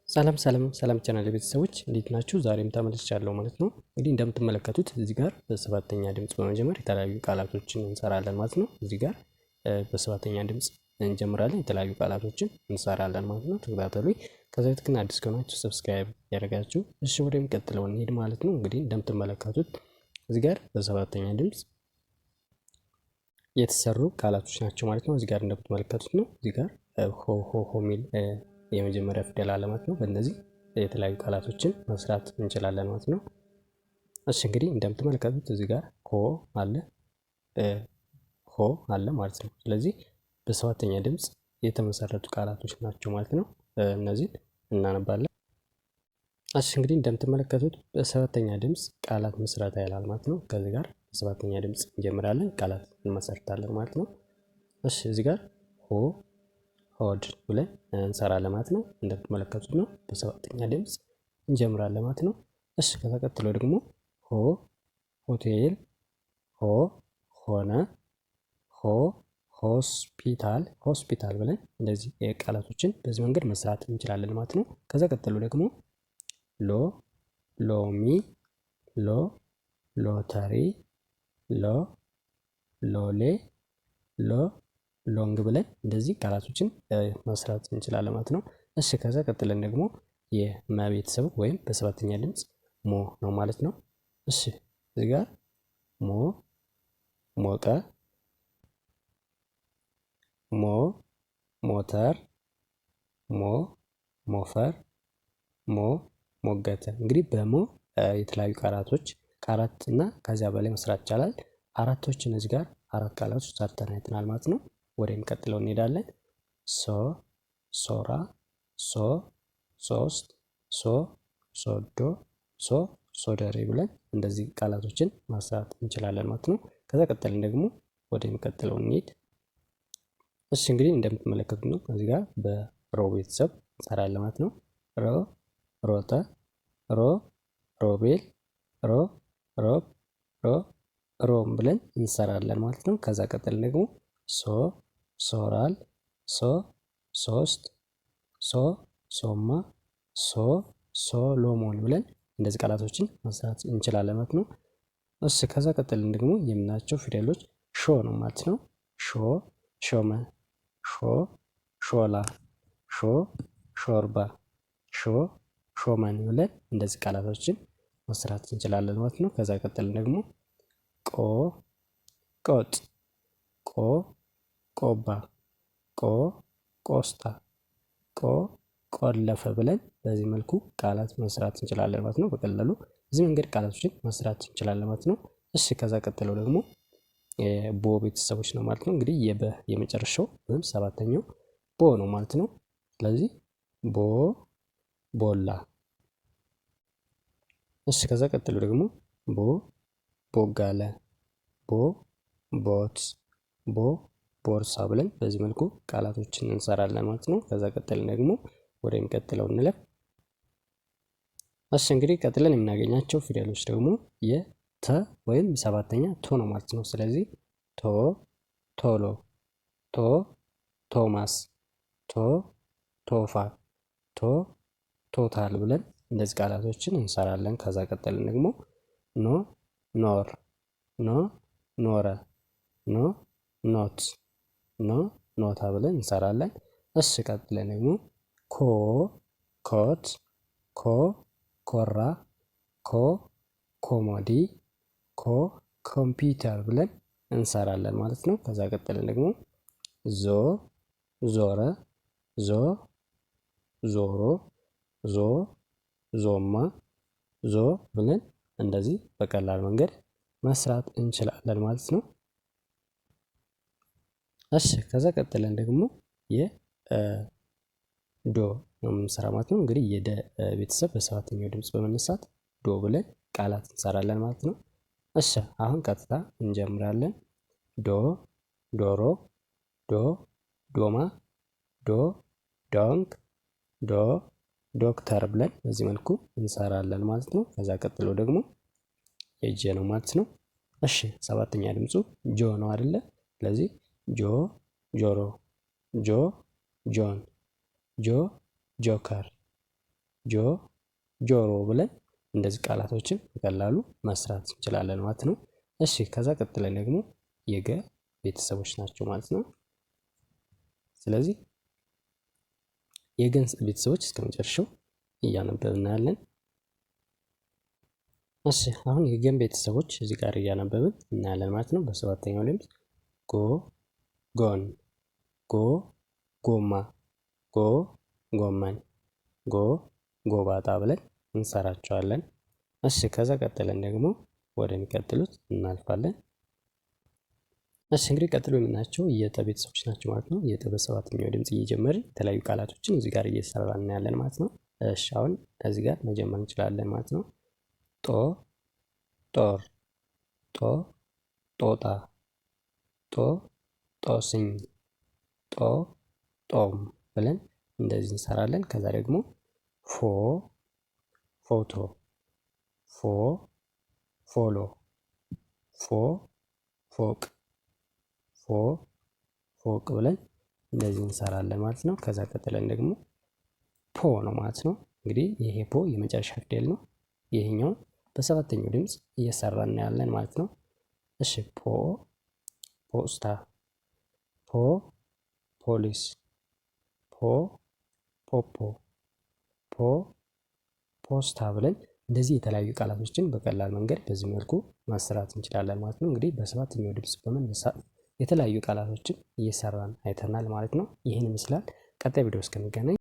ሰላም ቻናል ቤተሰቦች እንዴት ናችሁ? ዛሬም ተመልሻለሁ ማለት ነው። እንግዲህ እንደምትመለከቱት እዚህ ጋር በሰባተኛ ድምጽ በመጀመር የተለያዩ ቃላቶችን እንሰራለን ማለት ነው። እዚህ ጋር በሰባተኛ ድምጽ እንጀምራለን፣ የተለያዩ ቃላቶችን እንሰራለን ማለት ነው። ተከታተሉኝ። ከዛ በፊት ግን አዲስ ከሆናችሁ ሰብስክራይብ ያደርጋችሁ። እሺ ወደሚቀጥለው እንሂድ ማለት ነው። እንግዲህ እንደምትመለከቱት እዚህ ጋር በሰባተኛ ድምጽ የተሰሩ ቃላቶች ናቸው ማለት ነው። እዚህ ጋር እንደምትመለከቱት ነው። እዚህ ጋር ሆ ሚል የመጀመሪያ ፊደል አለ ማለት ነው። በእነዚህ የተለያዩ ቃላቶችን መስራት እንችላለን ማለት ነው። እሺ እንግዲህ እንደምትመለከቱት እዚህ ጋር ሆ አለ ማለት ነው። ስለዚህ በሰባተኛ ድምጽ የተመሰረቱ ቃላቶች ናቸው ማለት ነው። እነዚህን እናነባለን። እሺ እንግዲህ እንደምትመለከቱት በሰባተኛ ድምጽ ቃላት ምስረታ ይላል ማለት ነው። ከዚህ ጋር በሰባተኛ ድምጽ እንጀምራለን፣ ቃላት እንመሰርታለን ማለት ነው። እሺ እዚህ ጋር ሆድ ብለን እንሰራለን ማለት ነው። እንደምትመለከቱት ነው። በሰባተኛ ድምጽ እንጀምራለን ማለት ነው። እሺ ከተቀጥሎ ደግሞ ሆቴል፣ ሆነ፣ ሆስፒታል ብለን እንደዚህ ቃላቶችን በዚህ መንገድ መስራት እንችላለን ማለት ነው። ከዛ ቀጥሎ ደግሞ ሎሚ፣ ሎተሪ፣ ሎሌ፣ ሎንግ ብለን እንደዚህ ቃላቶችን መስራት እንችላለን ማለት ነው። እሺ ከዛ ቀጥለን ደግሞ የመ ቤተሰብ ወይም በሰባተኛ ድምጽ ሞ ነው ማለት ነው። እሺ እዚህ ጋር ሞቀ፣ ሞተር፣ ሞፈር፣ ሞገተ። እንግዲህ በሞ የተለያዩ ቃላቶች ከአራት እና ከዚያ በላይ መስራት ይቻላል። አራቶችን እዚህ ጋር አራት ቃላቶች ሰርተን አይተናል ማለት ነው። ወደሚቀጥለው እንሄዳለን። ሶራ፣ ሶስት፣ ሶዶ፣ ሶደሬ ብለን እንደዚህ ቃላቶችን ማስራት እንችላለን ማለት ነው። ከዛ ቀጥለን ደግሞ ወደሚቀጥለው እንሄድ። እሺ እንግዲህ እንደምትመለከቱት ነው። እዚህ ጋር በሮ ቤተሰብ እንሰራለን ማለት ነው። ሮጠ፣ ሮቤል፣ ሮም ብለን እንሰራለን ማለት ነው። ከዛ ቀጥለን ደግሞ ሶራል፣ ሶስት፣ ሶማ፣ ሶሎሞን ብለን እንደዚህ ቃላቶችን መስራት እንችላለን ማለት ነው። እሺ ከዛ ቀጥለን ደግሞ የምናያቸው ፊደሎች ሾ ነው ማለት ነው። ሾመ፣ ሾላ፣ ሾርባ፣ ሾመን ብለን እንደዚህ ቃላቶችን መስራት እንችላለን ማለት ነው። ከዛ ቀጥለን ደግሞ ቆጥ፣ ቆባ፣ ቆስጣ፣ ቆለፈ ብለን በዚህ መልኩ ቃላት መስራት እንችላለን ማለት ነው። በቀላሉ በዚህ መንገድ ቃላቶችን መስራት እንችላለን ማለት ነው። እሺ ከዛ ቀጥለው ደግሞ ቦ ቤተሰቦች ነው ማለት ነው። እንግዲህ የመጨረሻው ወይም ሰባተኛው ቦ ነው ማለት ነው። ስለዚህ ቦላ። እሺ ከዛ ቀጥሎ ደግሞ ቦጋለ፣ ቦት፣ ቦርሳ ብለን በዚህ መልኩ ቃላቶችን እንሰራለን ማለት ነው። ከዛ ቀጥለን ደግሞ ወደሚቀጥለው እንለፍ። እሺ እንግዲህ ቀጥለን የምናገኛቸው ፊደሎች ደግሞ የተ ወይም ሰባተኛ ቶ ነው ማለት ነው። ስለዚህ ቶሎ፣ ቶማስ፣ ቶፋ፣ ቶታል ብለን እንደዚህ ቃላቶችን እንሰራለን። ከዛ ቀጥለን ደግሞ ኖር፣ ኖረ፣ ኖት፣ ኖታ ብለን እንሰራለን። እሺ ቀጥለን ደግሞ ኮት፣ ኮራ፣ ኮሞዲ፣ ኮምፒውተር ብለን እንሰራለን ማለት ነው። ከዛ ቀጥለን ደግሞ ዞረ፣ ዞሮ፣ ዞማ፣ ብለን እንደዚህ በቀላል መንገድ መስራት እንችላለን ማለት ነው። እሺ ከዛ ቀጥለን ደግሞ ዶ ነው የምንሰራ ማለት ነው። እንግዲህ የደ ቤተሰብ በሰባተኛው ድምጽ በመነሳት ዶ ብለን ቃላት እንሰራለን ማለት ነው። እሺ አሁን ቀጥታ እንጀምራለን። ዶሮ፣ ዶማ፣ ዶንክ፣ ዶክተር ብለን በዚህ መልኩ እንሰራለን ማለት ነው። ከዛ ቀጥሎ ደግሞ የጀ ነው ማለት ነው። እሺ ሰባተኛ ድምፁ ጆ ነው አይደለ? ስለዚህ ጆሮ፣ ጆን፣ ጆከር፣ ጆሮ ብለን እንደዚህ ቃላቶችን በቀላሉ መስራት እንችላለን ማለት ነው። እሺ ከዛ ቀጥለን ደግሞ የገ ቤተሰቦች ናቸው ማለት ነው። ስለዚህ የገን ቤተሰቦች እስከ መጨረሻው እያነበብን እናያለን። እሺ አሁን የገን ቤተሰቦች እዚህ ጋር እያነበብን እናያለን ማለት ነው። በሰባተኛው ድምፅ ጎ ጎን፣ ጎ ጎማ፣ ጎ ጎመን፣ ጎ ጎባጣ ብለን እንሰራቸዋለን። እሺ ከዛ ቀጥለን ደግሞ ወደሚቀጥሉት እናልፋለን። እሺ እንግዲህ ቀጥሎ የምናያቸው የጠ ቤተሰቦች ናቸው ማለት ነው። የጠ በሰባተኛው ድምፅ እየጀመርን የተለያዩ ቃላቶችን እዚህ ጋር እየሰራን እናያለን ማለት ነው። እሺ አሁን ከዚህ ጋር መጀመር እንችላለን ማለት ነው። ጦ ጦር፣ ጦ ጦጣ፣ ጦ ጦስኝ፣ ጦ ጦም ብለን እንደዚህ እንሰራለን። ከዛ ደግሞ ፎ ፎቶ፣ ፎ ፎሎ፣ ፎ ፎቅ፣ ፎ ፎቅ ብለን እንደዚህ እንሰራለን ማለት ነው። ከዛ ቀጥለን ደግሞ ፖ ነው ማለት ነው። እንግዲህ ይሄ ፖ የመጨረሻ ፊደል ነው። ይሄኛው በሰባተኛው ድምፅ እየሰራን እናያለን ማለት ነው። እሺ ፖ ፖስታ፣ ፖ ፖሊስ፣ ፖ ፖፖ፣ ፖ ፖስታ ብለን እንደዚህ የተለያዩ ቃላቶችን በቀላል መንገድ በዚህ መልኩ ማሰራት እንችላለን ማለት ነው። እንግዲህ በሰባተኛው ድምፅ በመነሳት የተለያዩ ቃላቶችን እየሰራን አይተናል ማለት ነው። ይህን ይመስላል። ቀጣይ ቪዲዮ እስከሚገናኝ